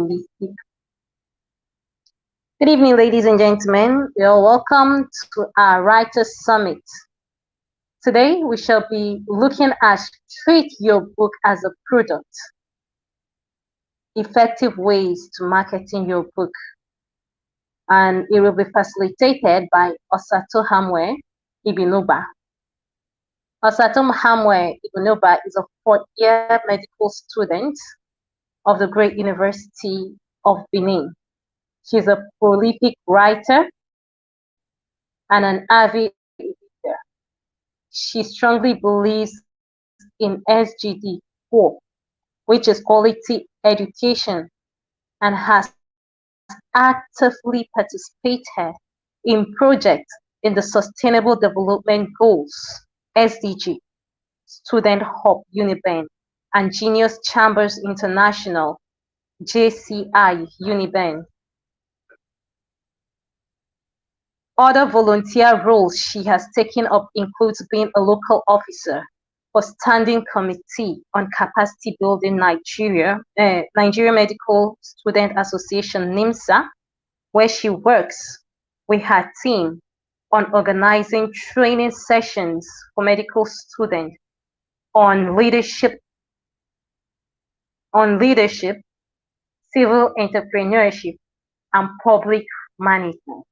holistic. Good evening, ladies and gentlemen. You're welcome to our Writers Summit. Today, we shall be looking at treat your book as a product, effective ways to marketing your book. And it will be facilitated by Osato Hamwe Ibinuba. Osato Hamwe Ibinuba is a fourth-year medical student of the Great University of Benin. She's a prolific writer and an avid reader. She strongly believes in SGD 4, which is quality education, and has actively participated in projects in the Sustainable Development Goals (SDG), Student Hub Uniben, and Genius Chambers International (JCI Uniben). Other volunteer roles she has taken up includes being a local officer for Standing Committee on Capacity Building Nigeria Medical Student Association (NIMSA), where she works with her team on organizing training sessions for medical students on leadership, civil entrepreneurship, and public management.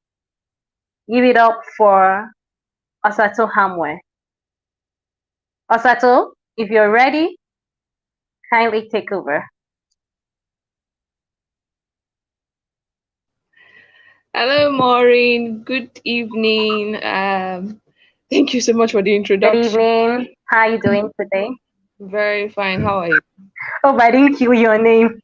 Give it up for Osato Hamwe. Osato, if you're ready, kindly take over. Hello, Maureen. Good evening. Thank you so much for the Good introduction. evening. How are you doing today? Very fine. How are you? Oh, I didn't kill your name.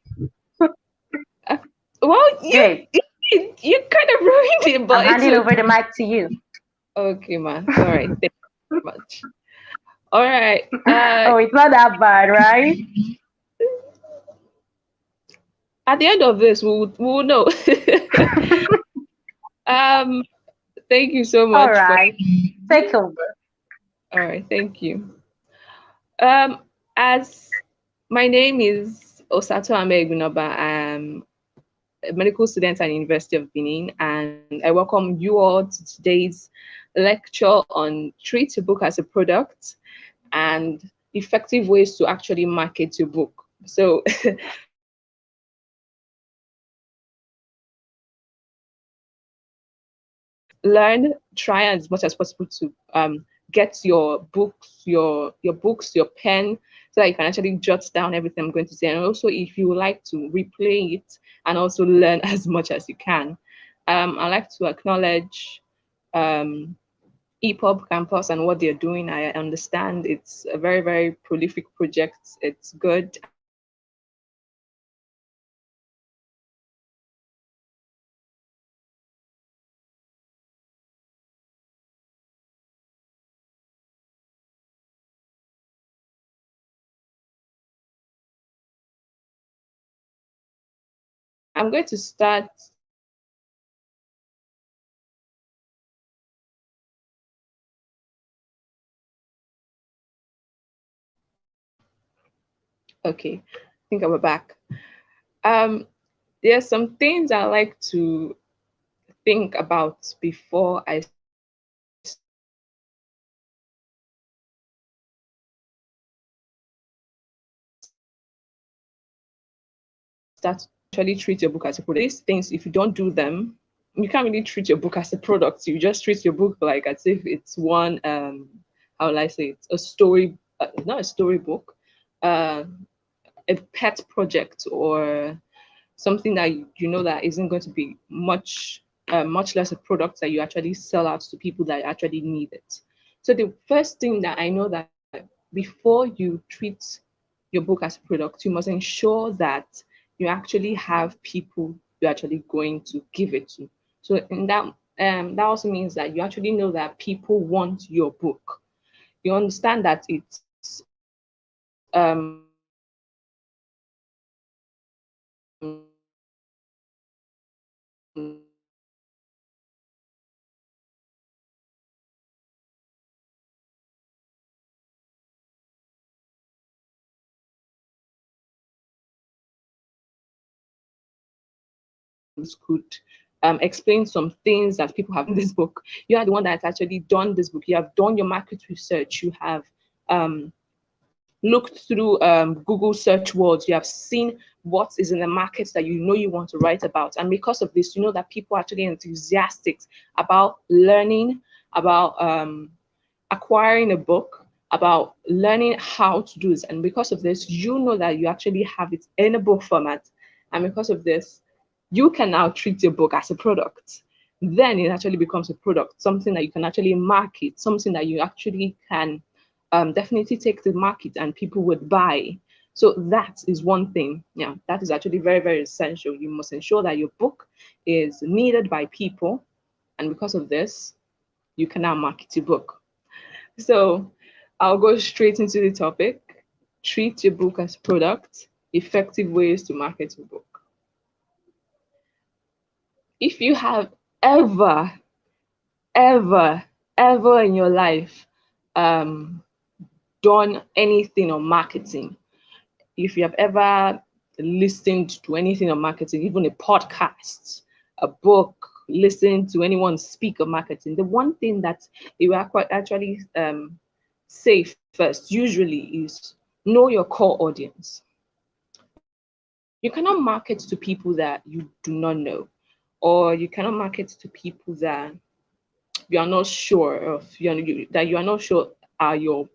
Well, Good. you kind of ruined it, I'm but it's handing over okay. the mic to you. Okay, man. All right. Thank you so much. All right. Oh, it's not that bad, right? At the end of this, we'll know. um. Thank you so All much for. right. Take over. All right. Thank you. As my name is Osato Amegunaba. I'm a medical student at the University of Benin, and I welcome you all to today's lecture on treat your book as a product and effective ways to actually market your book. So learn, try as much as possible to get your books, your pen, so that you can actually jot down everything I'm going to say. And also, if you would like to replay it and also learn as much as you can. I'd like to acknowledge um, EPUB Campus and what they're doing. I understand it's a very, very prolific project. It's good. I'm going to start. Okay, I think I'm back. Um, there's some things I like to think about before I start to actually treat your book as a product. These things, if you don't do them, you can't really treat your book as a product. You just treat your book like as if it's one how will I say it? A story, not a storybook, uh, a pet project or something that you know that isn't going to be much less a product that you actually sell out to people that actually need it. So the first thing that I know that before you treat your book as a product, you must ensure that you actually have people you're actually going to give it to. So in that also means that you actually know that people want your book. You understand that it's could explain some things that people have in this book. You are the one that's actually done this book. You have done your market research. You have looked through Google search words. You have seen what is in the market that you know you want to write about. And because of this, you know that people are actually enthusiastic about learning, about acquiring a book, about learning how to do this. And because of this, you know that you actually have it in a book format. And because of this, you can now treat your book as a product. Then it actually becomes a product, something that you can actually market, something that you actually can definitely take to market and people would buy. So that is one thing. Yeah, that is actually very, very essential. You must ensure that your book is needed by people. And because of this, you can now market your book. So I'll go straight into the topic. Treat your book as product, effective ways to market your book. If you have ever, ever, ever in your life um, done anything on marketing, if you have ever listened to anything on marketing, even a podcast, a book, listened to anyone speak of marketing, the one thing that you are quite actually say first usually is know your core audience. You cannot market to people that you do not know, or you cannot market to people that you are not sure of, that you are not sure are your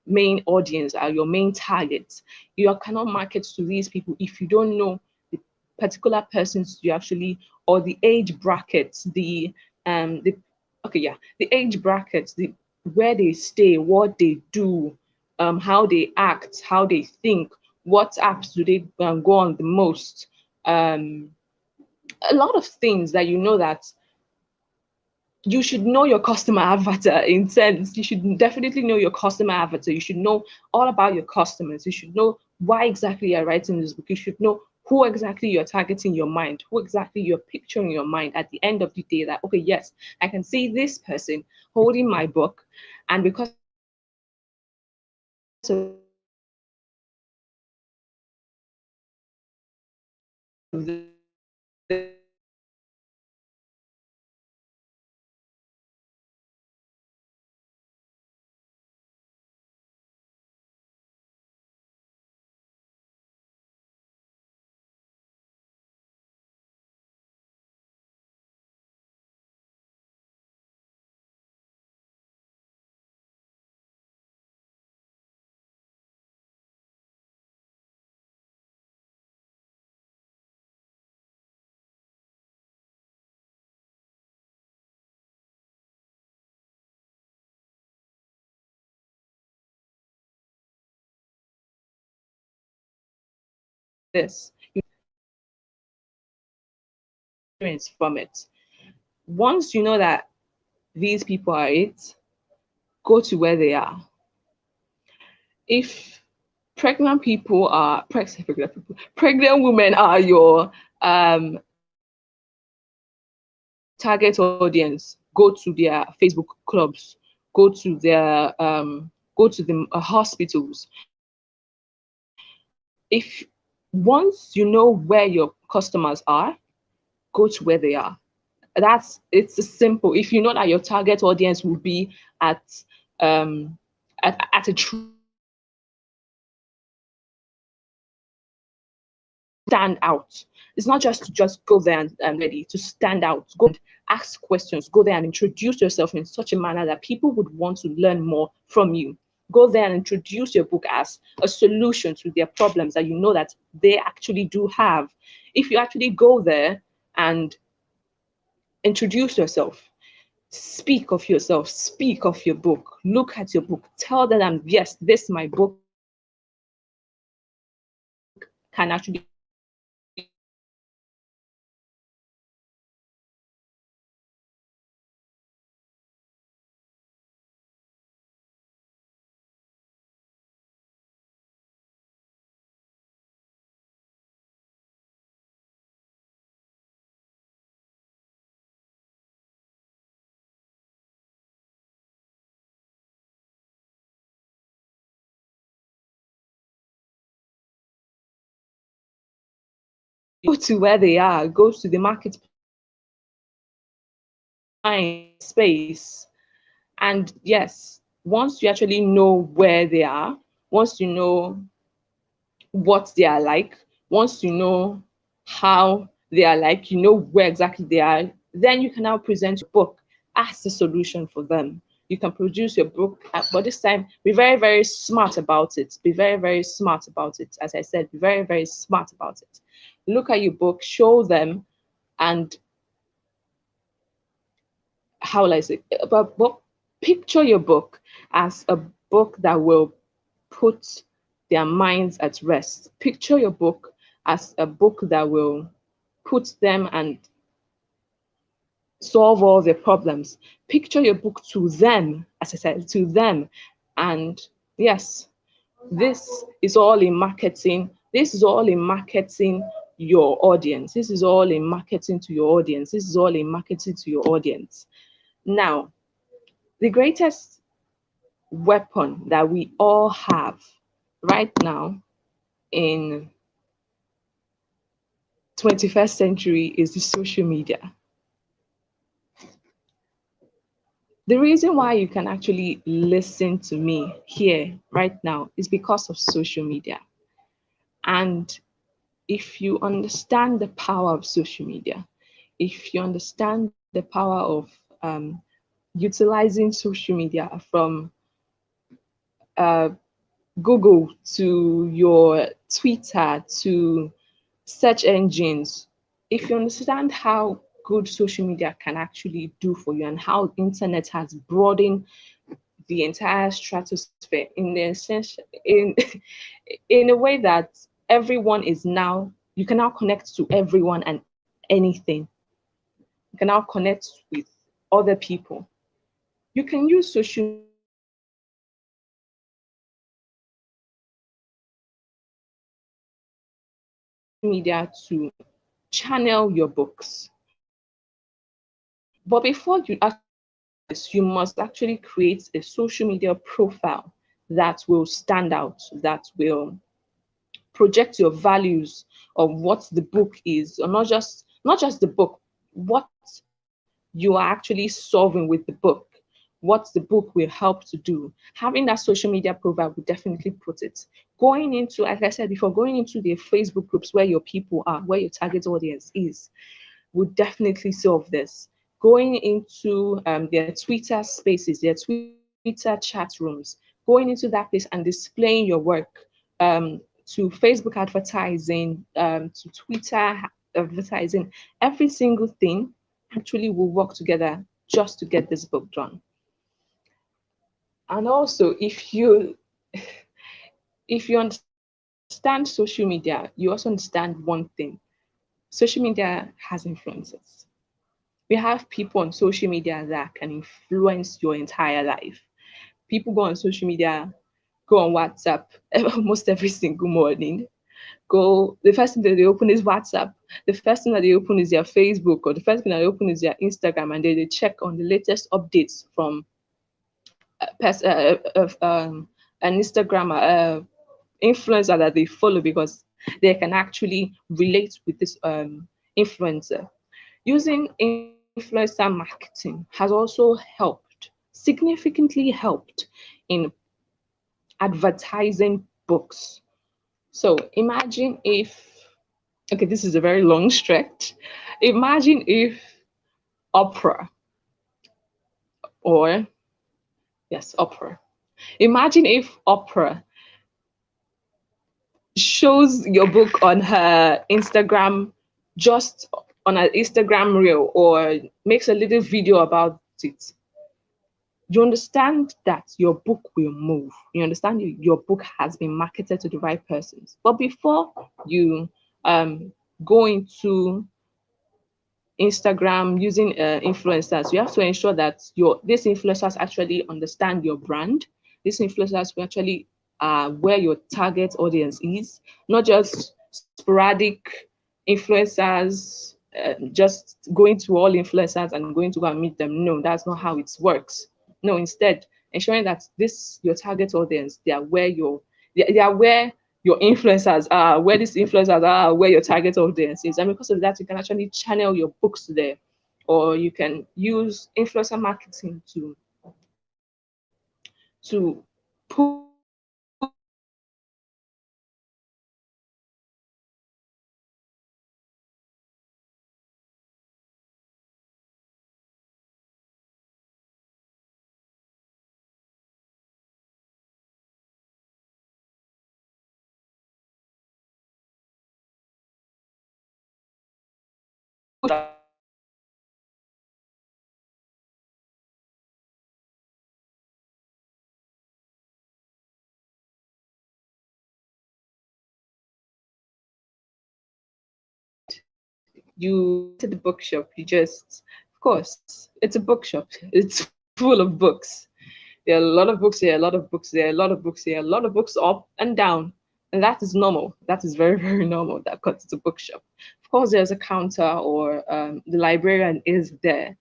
main audience, are your main targets. You cannot market to these people if you don't know the particular persons you actually, or the age brackets, the okay, yeah, the age brackets, the where they stay, what they do, how they act, how they think, what apps do they go on the most. A lot of things that you know that you should know your customer avatar. In sense, you should definitely know your customer avatar. You should know all about your customers. You should know why exactly you're writing this book. You should know who exactly you're targeting your mind, who exactly you're picturing your mind at the end of the day, that okay, yes, I can see this person holding my book, and because of this, you experience from it. Once you know that these people are it, go to where they are. If pregnant women are your target audience, go to their Facebook clubs, go to the hospitals. If once you know where your customers are, go to where they are. It's simple. If you know that your target audience will be at um at a stand out. It's not just to just go there and ready to stand out. Go and ask questions. Go there and introduce yourself in such a manner that people would want to learn more from you. Go there and introduce your book as a solution to their problems that you know that they actually do have. If you actually go there and introduce yourself, speak of yourself, speak of your book, look at your book, tell them, yes, this my book can actually go to where they are, go to the market space. And yes, once you actually know where they are, once you know what they are like, once you know how they are like, you know where exactly they are, then you can now present your book as the solution for them. You can produce your book, but this time be very, very smart about it. Be very, very smart about it. As I said, be very, very smart about it. Look at your book, show them, and how will I say, but picture your book as a book that will put their minds at rest. Picture your book as a book that will put them and solve all their problems. Picture your book to them, as I said, to them. And yes, this is all in marketing. This is all in marketing your audience. This is all in marketing to your audience. This is all in marketing to your audience. Now, the greatest weapon that we all have right now in 21st century is the social media. The reason why you can actually listen to me here right now is because of social media. And if you understand the power of social media, if you understand the power of utilizing social media from uh, Google to your Twitter to search engines, if you understand how good social media can actually do for you and how internet has broadened the entire stratosphere in the sense in a way that everyone is now, you can now connect to everyone and anything. You can now connect with other people. You can use social media to channel your books. But before you actually, you must actually create a social media profile that will stand out, that will project your values of what the book is, or not just the book, what you are actually solving with the book, what the book will help to do. Having that social media profile will definitely put it. Going into, like I said before, going into the Facebook groups where your people are, where your target audience is, would definitely solve this. Going into their Twitter spaces, their Twitter chat rooms, going into that place and displaying your work, to Facebook advertising, to Twitter advertising, every single thing actually will work together just to get this book done. And also, if you understand social media, you also understand one thing. Social media has influences. We have people on social media that can influence your entire life. People go on social media, go on WhatsApp almost every single morning. The first thing that they open is WhatsApp. The first thing that they open is their Facebook, or the first thing that they open is their Instagram, and they check on the latest updates from an Instagram influencer that they follow, because they can actually relate with this influencer. Using influencer marketing has also significantly helped in advertising books. So imagine if, okay, this is a very long stretch. Imagine if Oprah, or yes, Oprah. Imagine if Oprah shows your book on her Instagram, just on her Instagram reel, or makes a little video about it. You understand that your book will move. You understand your book has been marketed to the right persons. But before you go into Instagram using influencers, you have to ensure that these influencers actually understand your brand. These influencers will actually where your target audience is, not just sporadic influencers, just going to all influencers and going to go and meet them. No, that's not how it works. No, instead, ensuring that this your target audience, they are where your influencers are, where these influencers are, where your target audience is. And because of that, you can actually channel your books there, or you can use influencer marketing to pull you to the bookshop, you just, of course, it's a bookshop. It's full of books. There are a lot of books here, a lot of books there, a lot of books here, a lot of books up and down. And that is normal. That is very, very normal. That cuts to bookshop. Of course, there's a counter, or the librarian is there.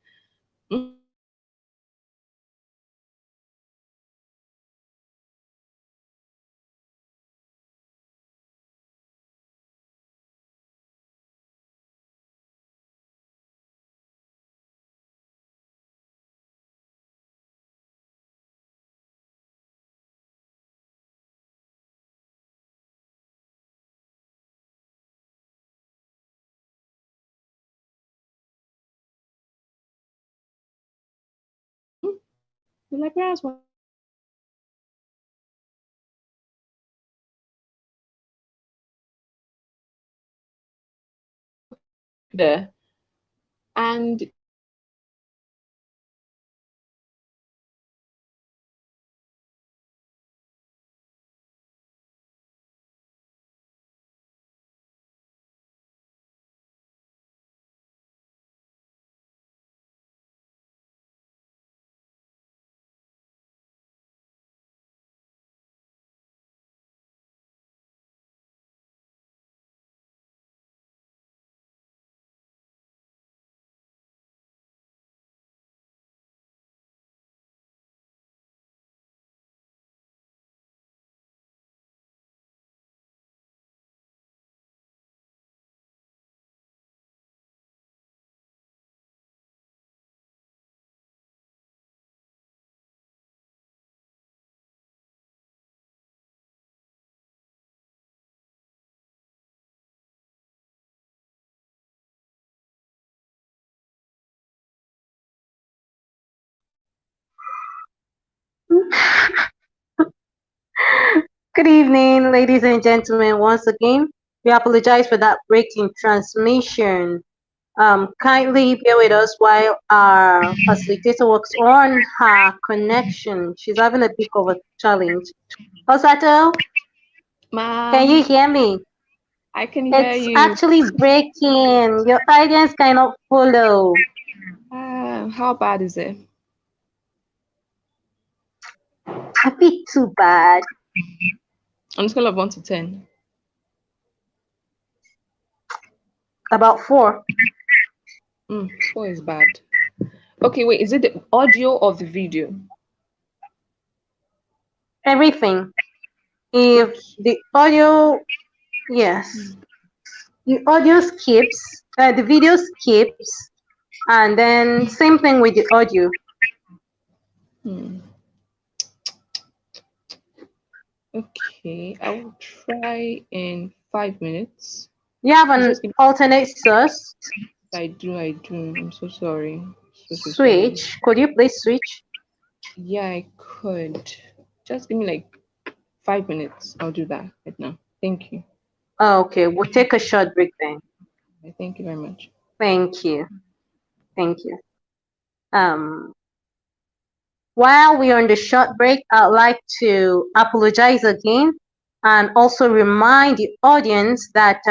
The librarians were there, and Good evening, ladies and gentlemen. Once again, we apologize for that break in transmission. Kindly bear with us while our facilitator works on her connection. She's having a bit of a challenge. Osato, can you ma'am, hear me? I can hear It's you. actually breaking. Your audience cannot follow. How bad is it? A bit too bad. On a scale of 1 to 10. About 4. 4 is bad. Okay, wait, is it the audio or the video? Everything. If the audio, yes, the audio skips, the video skips, and then same thing with the audio. Okay, I will try in 5 minutes. You have an alternate source. I do. I'm so sorry. So Switch. sorry. Could you please switch? Yeah, I could. Just give me like 5 minutes. I'll do that right now. Thank you. Oh, okay, we'll take a short break then. Thank you very much. Thank you. Thank you. While we're on the short break, I'd like to apologize again and also remind the audience that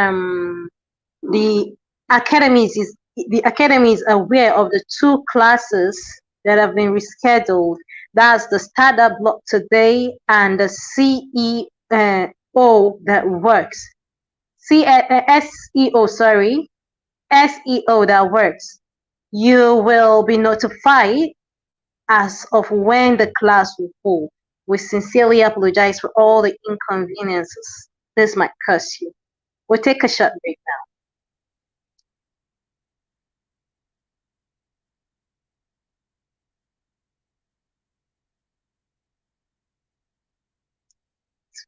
the academy is aware of the 2 classes that have been rescheduled. That's the startup block today and the CEO that works. SEO that works. You will be notified as of when the class will hold. We sincerely apologize for all the inconveniences. This might curse you. We'll take a short break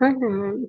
now.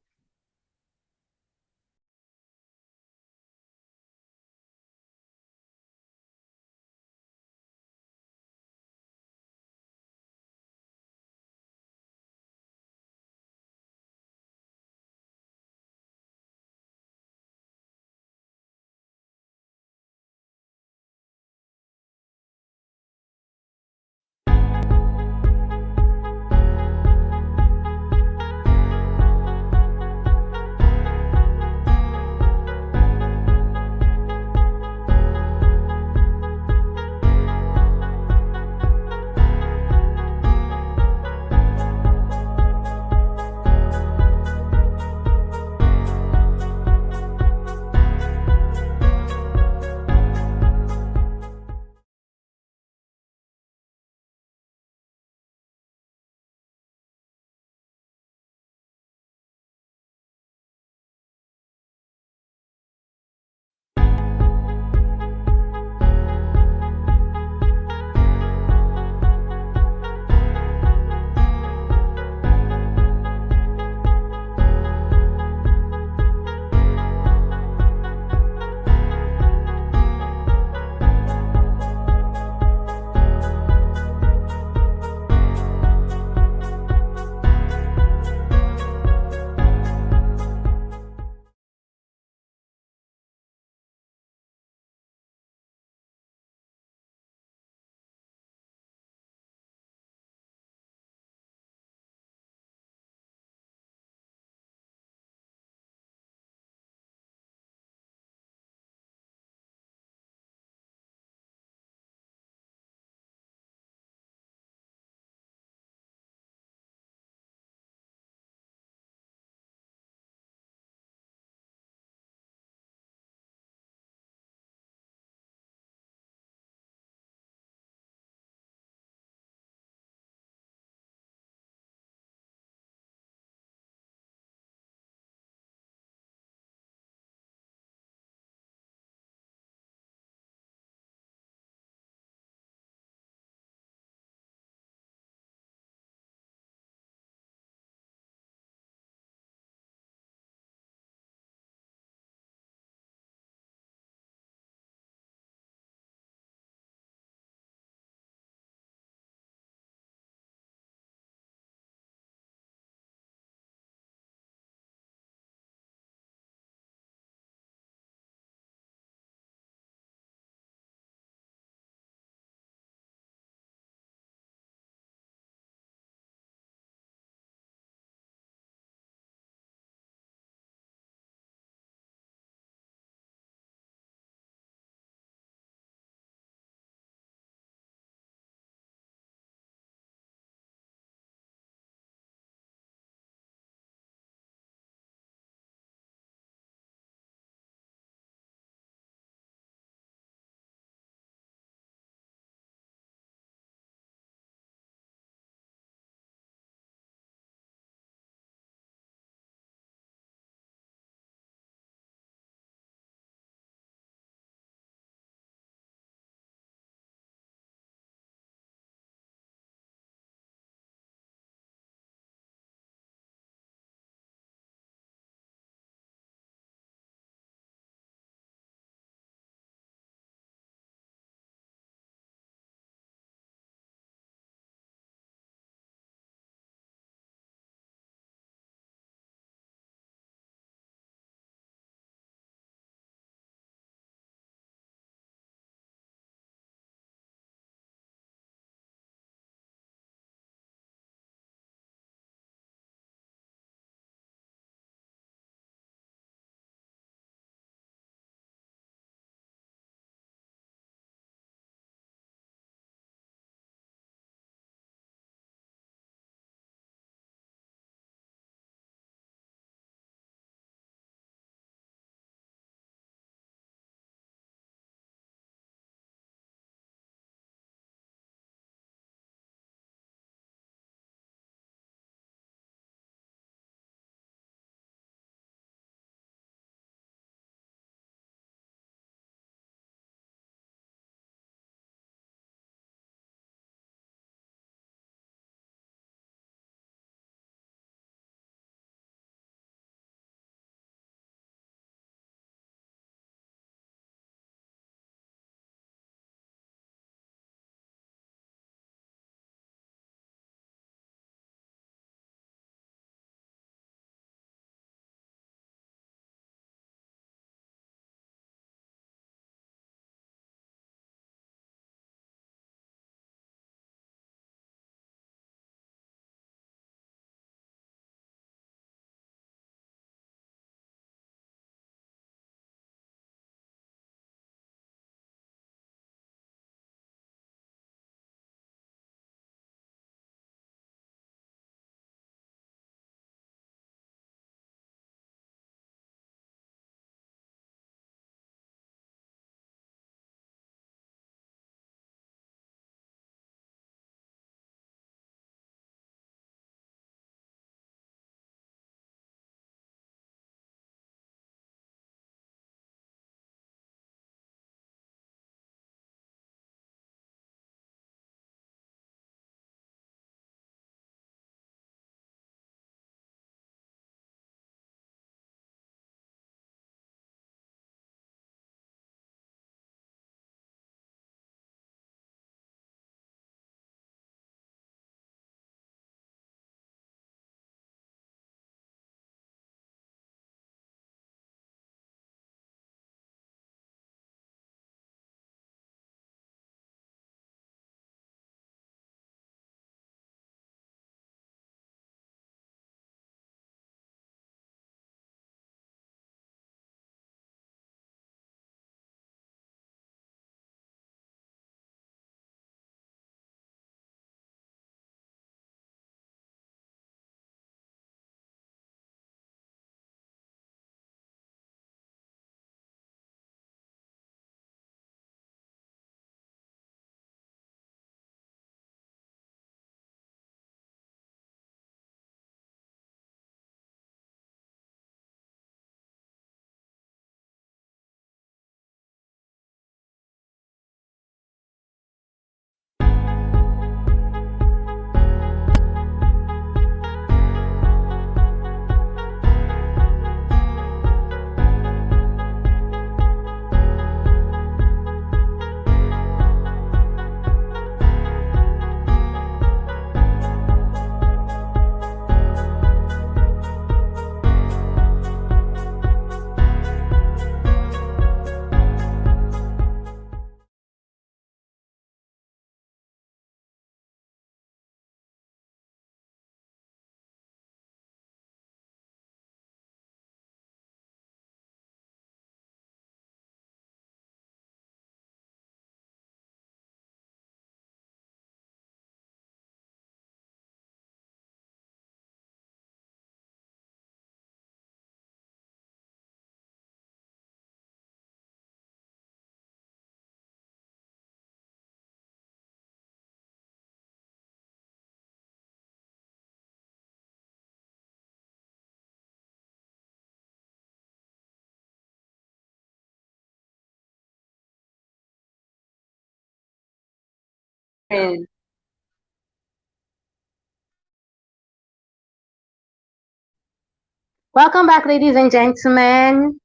Welcome back, ladies and gentlemen.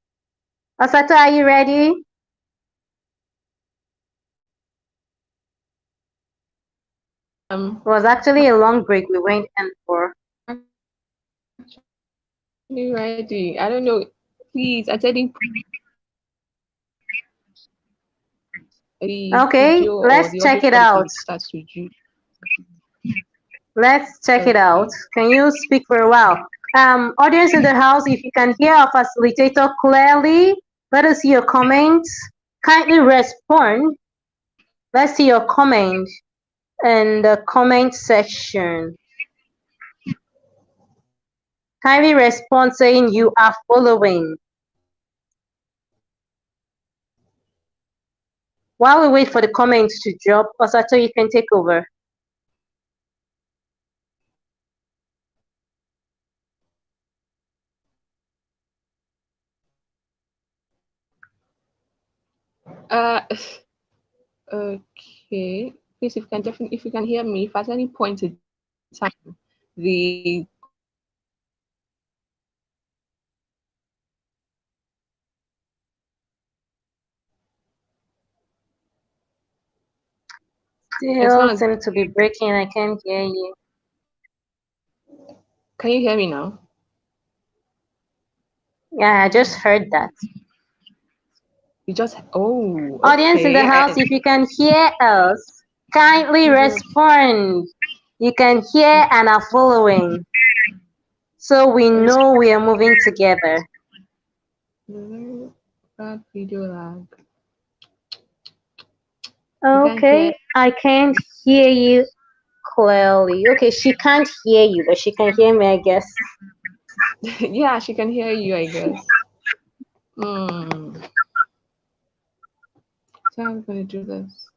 Osato, are you ready? It was actually a long break we went in for. You ready? I don't know. Please, I said the Okay, video or let's the audio check it quality out. starts with you. Let's check it out. Can you speak for a while? Audience in the house, if you can hear our facilitator clearly, let us see your comments. Kindly respond. Let's see your comment in the comment section. Kindly respond saying you are following. While we wait for the comments to drop, Osato, you can take over. Okay. Please, if you can hear me, if at any point in time the Still seem to be breaking. I can't hear you. Can you hear me now? Yeah, I just heard that. You just Audience in the house, if you can hear us, kindly respond. You can hear and are following, so we know we are moving together. Bad video lag. Okay, I can't hear you clearly. Okay, she can't hear you, but she can hear me, I guess. Yeah, she can hear you, I guess. So I'm gonna do this.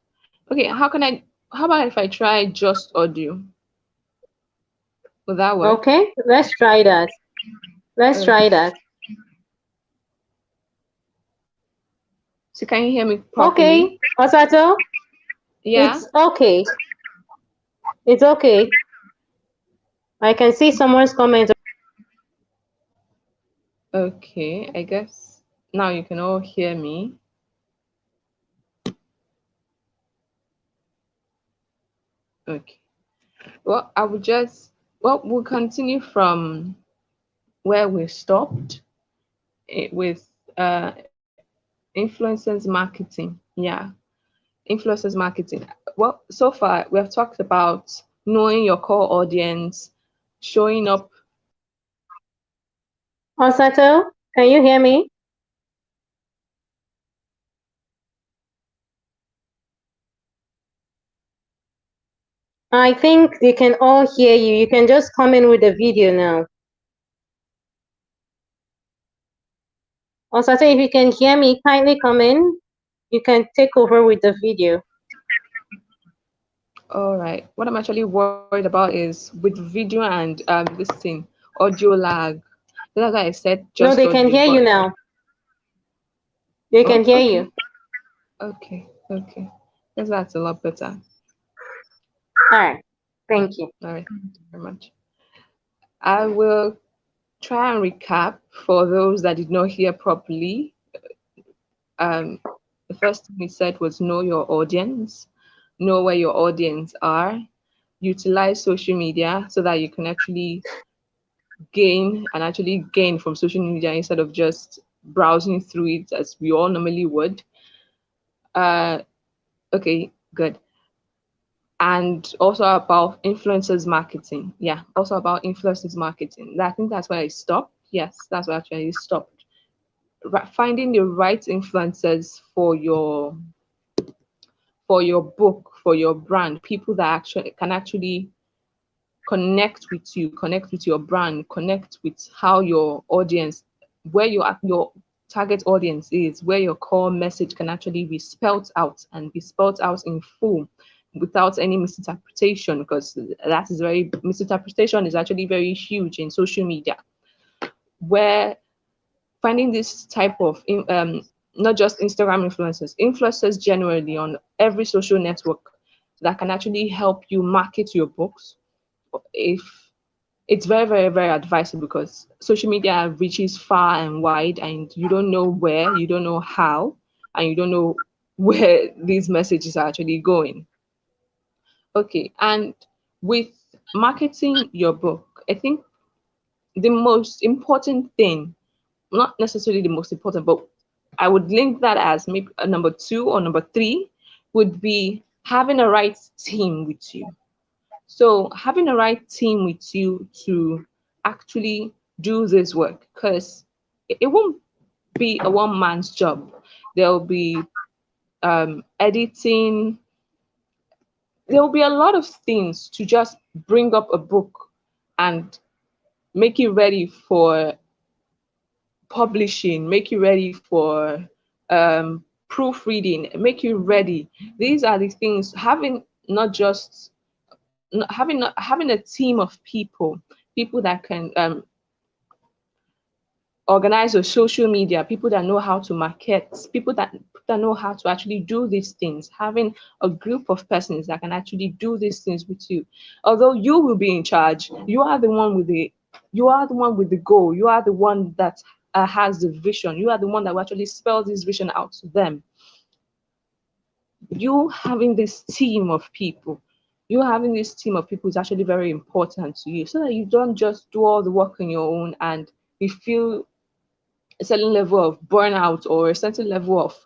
Okay, how about if I try just audio? Will that work? Okay, let's try that. Let's try that. So can you hear me properly? Okay, Osato? Yeah. It's okay. It's okay. I can see someone's comment. Okay, I guess now you can all hear me. Okay. Well, we'll continue from where we stopped with influencers marketing. Yeah, influencers marketing. Well, so far we have talked about knowing your core audience, showing up. Osato, can you hear me? I think they can all hear you. You can just come in with the video now. Osato, if you can hear me, kindly come in. You can take over with the video. All right. What I'm actually worried about is with video and this thing, audio lag. That's why I said No, just they can audio. hear you now. They can hear okay. you. Okay. Guess that's a lot better. All right. Thank you. All right. Thank you very much. I will try and recap for those that did not hear properly. The first thing we said was know your audience, know where your audience are, utilize social media so that you can actually gain from social media instead of just browsing through it as we all normally would. Okay, good. And also about influencers marketing. Yeah, also about influencers marketing. I think that's where I stopped. Yes, that's where actually I stopped. Finding the right influencers for your book, for your brand, people that actually can actually connect with you, connect with your brand, connect with how your audience, where your target audience is, where your core message can actually be spelt out and be spelt out in full without any misinterpretation, because misinterpretation is actually very huge in social media, where finding this type of not just Instagram influencers generally on every social network, that can actually help you market your books, if it's very, very, very advisable, because social media reaches far and wide, and you don't know where, you don't know how, and you don't know where these messages are actually going. Okay, and with marketing your book, I think the most important thing, not necessarily the most important, but I would link that as maybe a number 2 or number 3, would be having a right team with you. So having the right team with you to actually do this work, because it won't be a one man's job. There'll be editing, there will be a lot of things to just bring up a book and make it ready for publishing, make you ready for proofreading, make you ready. These are the things, having not just having a team of people that can organize your social media, people that know how to market, people that know how to actually do these things, having a group of persons that can actually do these things with you. Although you will be in charge, you are the one with the goal, you are the one that has the vision, you are the one that will actually spell this vision out to them. You having this team of people, is actually very important to you, so that you don't just do all the work on your own and you feel a certain level of burnout or a certain level of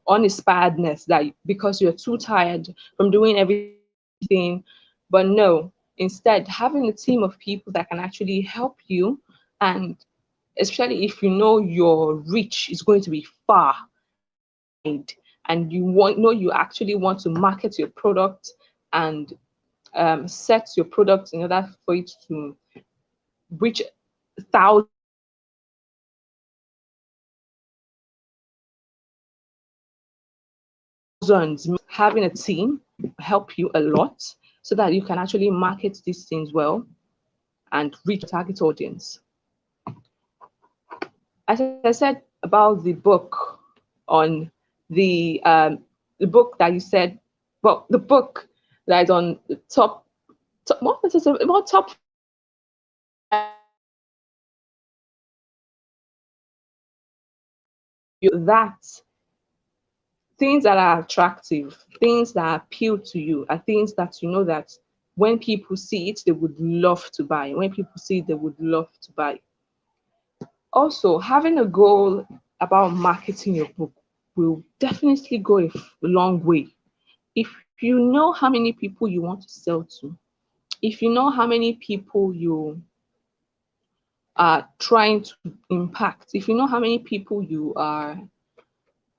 uninspiredness, that because you're too tired from doing everything. But no, instead, having a team of people that can actually help you, and especially if you know your reach is going to be far wide, and you actually want to market your product and set your product in order for it to reach thousands, having a team help you a lot, so that you can actually market these things well and reach your target audience. As I said about the book, on the book that you said, well, the book that is on the top what is it, about top that things that are attractive, things that appeal to you, are things that you know that when people see it, they would love to buy. When people see it, they would love to buy. Also, having a goal about marketing your book will definitely go a long way. If you know how many people you want to sell to, if you know how many people you are trying to impact, if you know how many people you are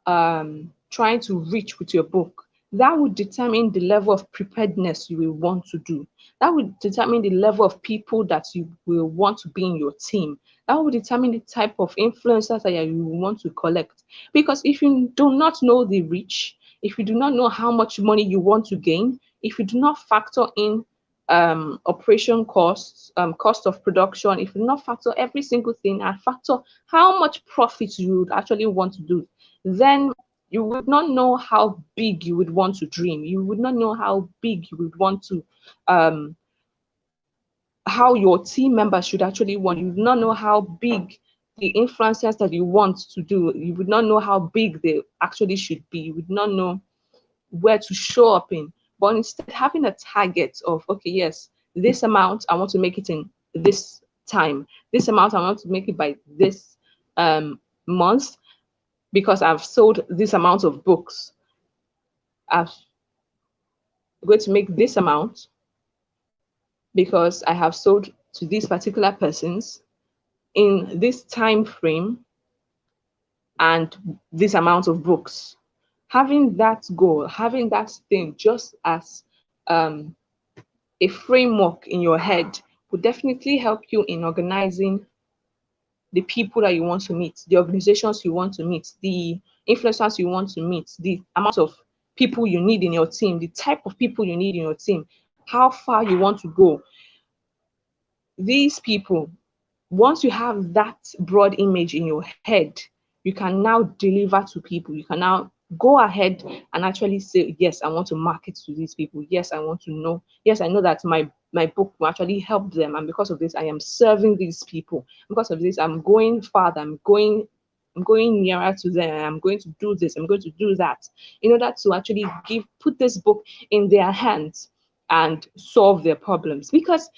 trying to reach with your book, that would determine the level of preparedness you will want to do. That would determine the level of people that you will want to be in your team. That will determine the type of influencers that you want to collect. Because if you do not know the reach, if you do not know how much money you want to gain, if you do not factor in operation costs, cost of production, if you do not factor every single thing and factor how much profit you would actually want to do, then you would not know how big you would want to dream. You would not know how big you would want to, how your team members should actually want. You would not know how big the influencers that you want to do. You would not know how big they actually should be. You would not know where to show up in. But instead, having a target of, okay, yes, this amount I want to make it in this time. This amount I want to make it by this month, because I've sold this amount of books. I'm going to make this amount because I have sold to these particular persons in this time frame and this amount of books. Having that goal, having that thing just as a framework in your head would definitely help you in organizing the people that you want to meet, the organizations you want to meet, the influencers you want to meet, the amount of people you need in your team, the type of people you need in your team, how far you want to go. These people, once you have that broad image in your head, you can now deliver to people. You can now go ahead and actually say, yes, I want to market to these people. Yes, I want to know. Yes, I know that my book will actually help them, and because of this, I am serving these people. Because of this, I'm going farther. I'm going nearer to them. I'm going to do this. I'm going to do that in order to actually put this book in their hands and solve their problems. Because,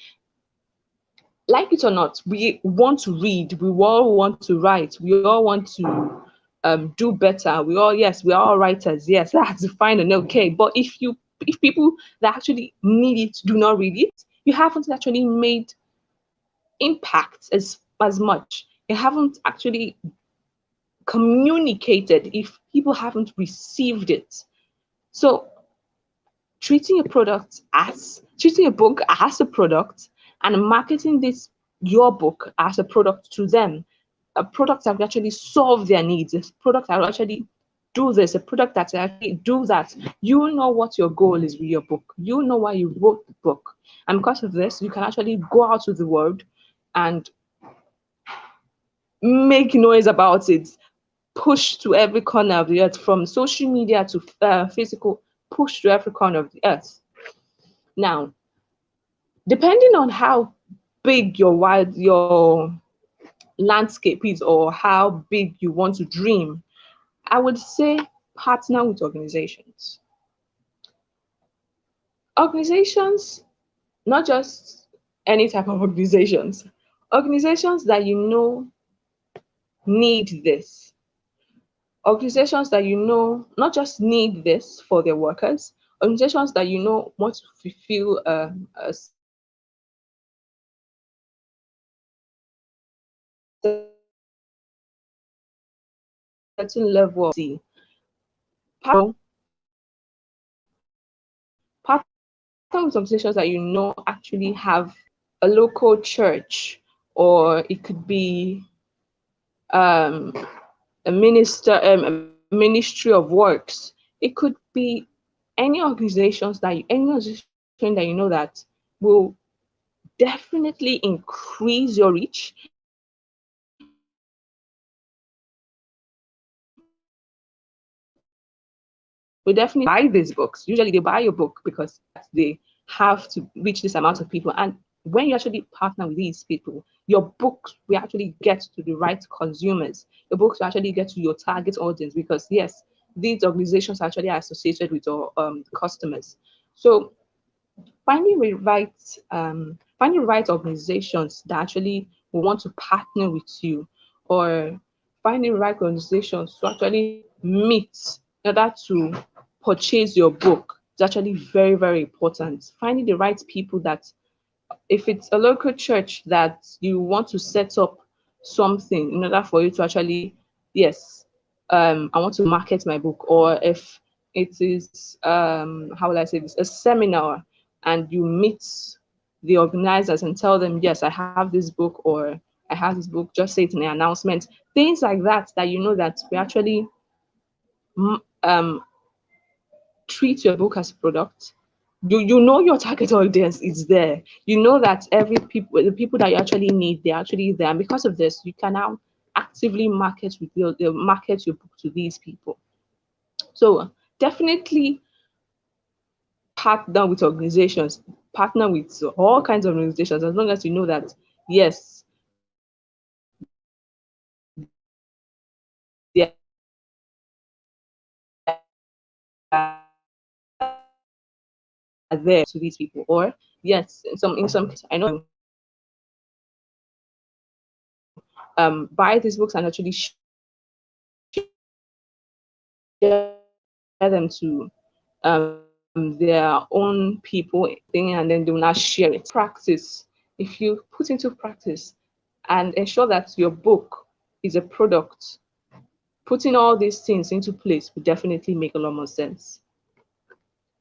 like it or not, we want to read. We all want to write. We all want to do better. We are all writers. Yes, that's fine and okay. But if people that actually need it do not read it, you haven't actually made impact as much. You haven't actually communicated if people haven't received it. So treating a book as a product and marketing this your book as a product to them, a product that will actually solve their needs, a product that will actually do this, a product that will actually do that. You know what your goal is with your book. You know why you wrote the book. And because of this, you can actually go out to the world and make noise about it, push to every corner of the earth, from social media to physical, push to every corner of the earth. Now, depending on how big your landscape is, or how big you want to dream, I would say partner with organizations. Organizations, not just any type of organizations, organizations that you know need this. Organizations that you know not just need this for their workers, organizations that you know want to fulfill a certain level of the partner with organizations that you know actually have a local church, or it could be um, a ministry of works. It could be any organization that you know that will definitely increase your reach, we definitely buy these books. Usually they buy your book because they have to reach this amount of people. And when you actually partner with these people, your books will actually get to the right consumers. Your books will actually get to your target audience, because yes, these organizations are actually associated with your customers. So finding the right organizations that actually will want to partner with you, or finding the right organizations to actually meet in order to purchase your book is actually very, very important. Finding the right people that, if it's a local church that you want to set up something in order for you to actually, yes, I want to market my book, or if it is, how will I say this, a seminar, and you meet the organizers and tell them, yes, I have this book, or I have this book, just say it in the announcement, things like that, that you know that we actually um, treat your book as a product. You know your target audience is there. You know that the people that you actually need, they're actually there. And because of this, you can now actively market your book to these people. So definitely partner with organizations, partner with all kinds of organizations, as long as you know that yes, they are there to these people. Or yes, in some cases, I know buy these books and actually share them to their own people thing, and then they will now share it. Practice. If you put into practice and ensure that your book is a product, putting all these things into place will definitely make a lot more sense.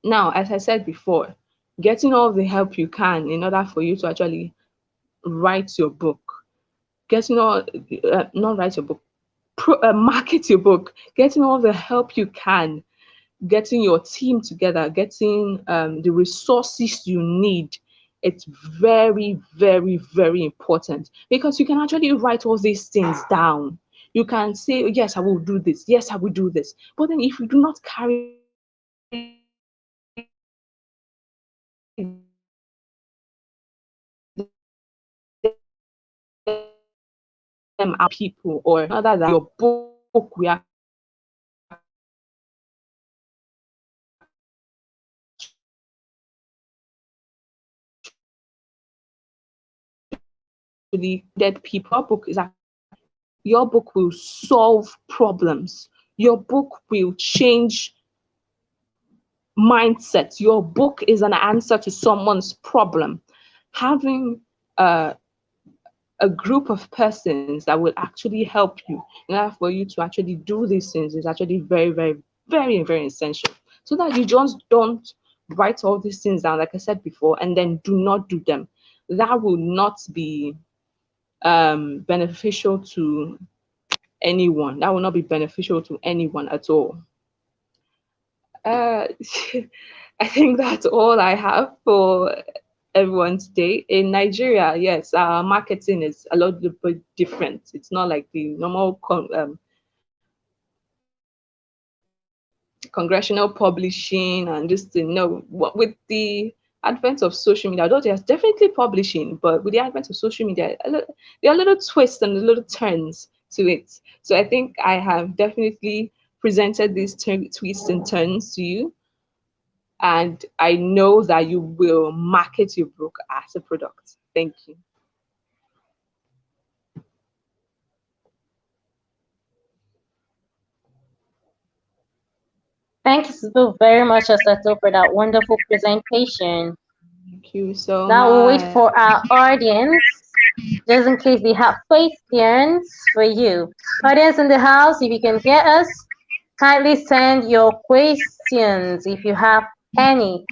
Now, as I said before, getting all the help you can in order for you to actually write your book, getting all, not write your book, market your book, getting all the help you can, getting your team together, getting the resources you need. It's very, very, very important, because you can actually write all these things down. You can say, yes, I will do this. Yes, I will do this. But then if you do not carry them out people, or other than your book we actually dead people, your book will solve problems. Your book will change mindsets. Your book is an answer to someone's problem. Having a group of persons that will actually help you in order for you to actually do these things is actually very, very, very, very essential. So that you just don't write all these things down, like I said before, and then do not do them. That will not be beneficial to anyone. That will not be beneficial to anyone at all. Uh, I think that's all I have for everyone today. In Nigeria, yes, our marketing is a little bit different. It's not like the normal congressional publishing and just to know what with the advent of social media, although there's definitely publishing, but with the advent of social media, there are little twists and little turns to it. So I think I have definitely presented these twists and turns to you, and I know that you will market your book as a product. Thank you. Thank you so very much, Asato, for that wonderful presentation. Thank you so Now we'll wait much. for our audience, just in case they have questions for you. Audience in the house, if you can hear us, kindly send your questions if you have any.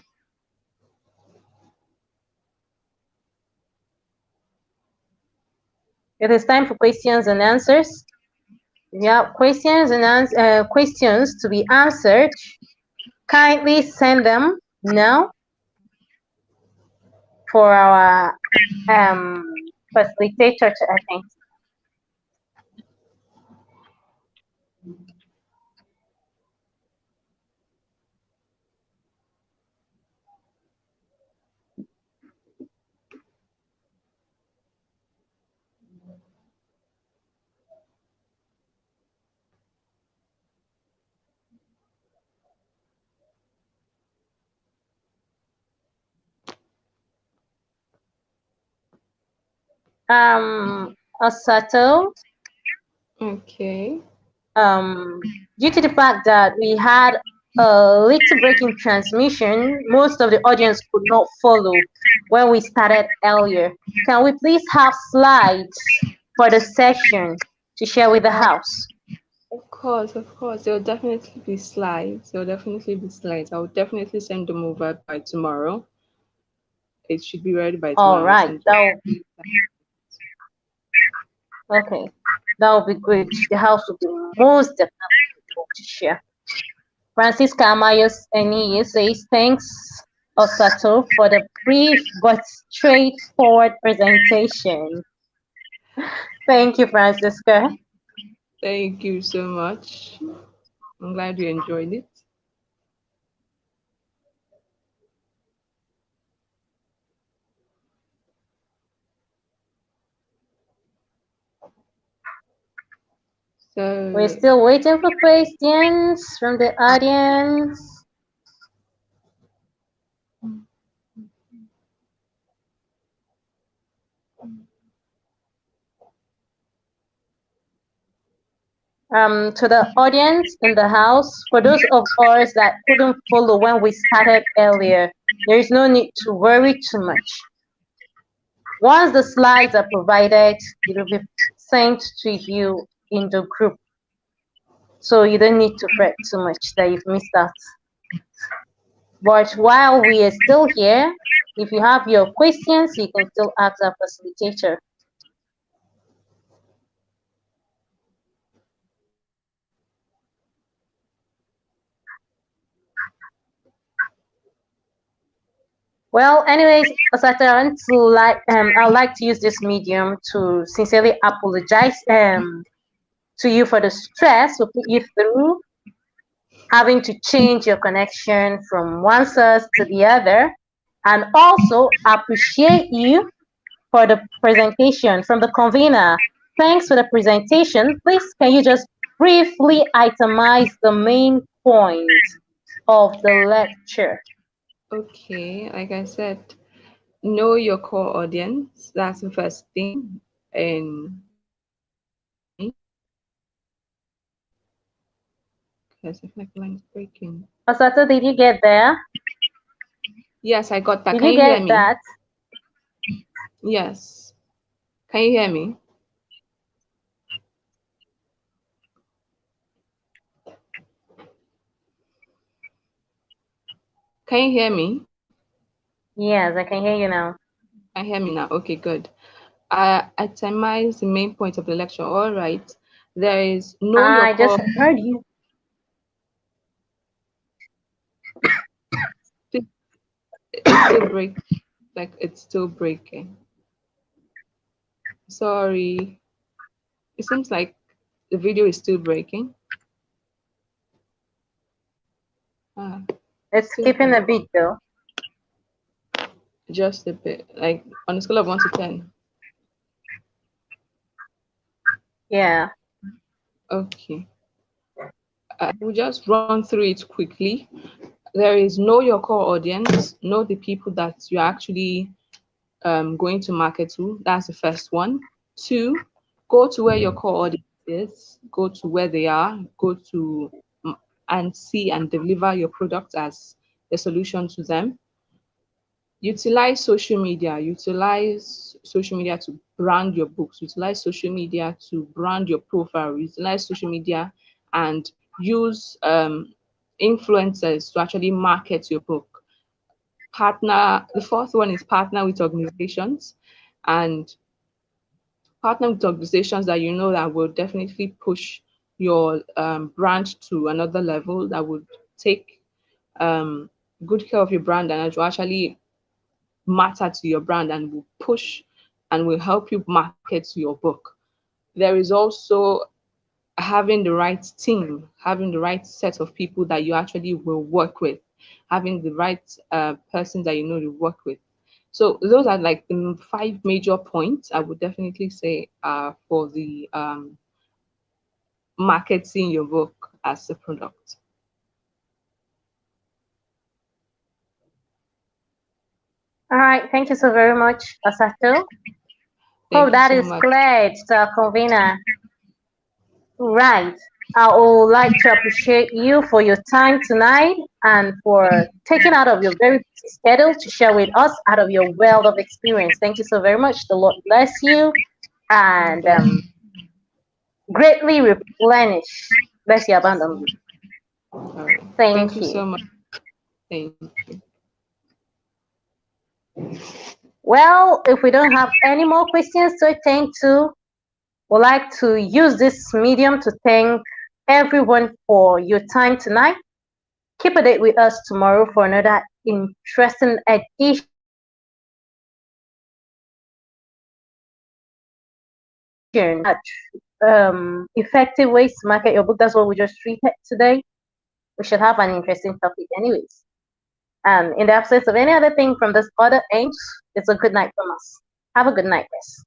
It is time for questions and answers. If you have questions to be answered, kindly send them now for our facilitator to attend. Osato, Okay. due to the fact that we had a little break in transmission, most of the audience could not follow when we started earlier. Can we please have slides for the session to share with the house? Of course, of course. There'll definitely be slides. There'll definitely be slides. I'll definitely send them over by tomorrow. It should be ready by All tomorrow. right, okay, that will be great. The house will be most definitely able to share. Francisca Amayos Eni says, thanks, Osato, for the brief but straightforward presentation. Thank you, Francisca. Thank you so much. I'm glad you enjoyed it. We're So, still waiting for questions from the audience. To the audience in the house, for those of us that couldn't follow when we started earlier, there is no need to worry too much. Once the slides are provided, it will be sent to you in the group. So you don't need to fret too much that you've missed out. But while we are still here, if you have your questions, you can still ask our facilitator. Well, anyways, Osata, I would like to use this medium to sincerely apologize to you for the stress we put you through, having to change your connection from one source to the other, and also appreciate you for the presentation from the convener. Thanks for the presentation. Please, can you just briefly itemize the main points of the lecture? Okay, like I said, know your core audience. That's the first thing. And because I feel like the line's breaking. Osato, did you get there? Yes, I got that. Did Can you you hear get me? that? Yes. Can you hear me? Can you hear me? Yes, I can hear you now. Can you hear me now? Okay, good. Itemize the main point of the lecture. All right. There is know your I just core. heard you. It's still break. Like it's still breaking. Sorry. It seems like the video is still breaking. Ah, It's still skipping a break. bit though. Just a bit. Like on a scale of 1 to 10. Yeah. Okay. I will just run through it quickly. There is know your core audience, know the people that you're actually going to market to. That's the first one. Two, go to where your core audience is, go to where they are, go to and see and deliver your product as a solution to them. Utilize social media to brand your books, utilize social media to brand your profile, utilize social media and use influencers to actually market your book. Partner, the fourth one is partner with organizations, and partner with organizations that you know that will definitely push your brand to another level, that would take um, good care of your brand, and it will actually matter to your brand and will push and will help you market your book. There is also having the right team, having the right set of people that you actually will work with, having the right person that you know to work with. So those are like the five major points I would definitely say for the marketing your book as a product. All right. Thank you so very much, Osato. Hope Thank you that so is much. clear to our convener. Right. I would like to appreciate you for your time tonight and for taking out of your very busy schedule to share with us out of your wealth of experience. Thank you so very much. The Lord bless you and Bless. greatly replenish. Bless you abundantly. All right. Thank Thank you you. so much. Thank you. Well, if we don't have any more questions to attend to, we'd like to use this medium to thank everyone for your time tonight. Keep a date with us tomorrow for another interesting edition effective ways to market your book. That's what we just treated today. We should have an interesting topic, anyways. And in the absence of any other thing from this other end, it's a good night from us. Have a good night, guys.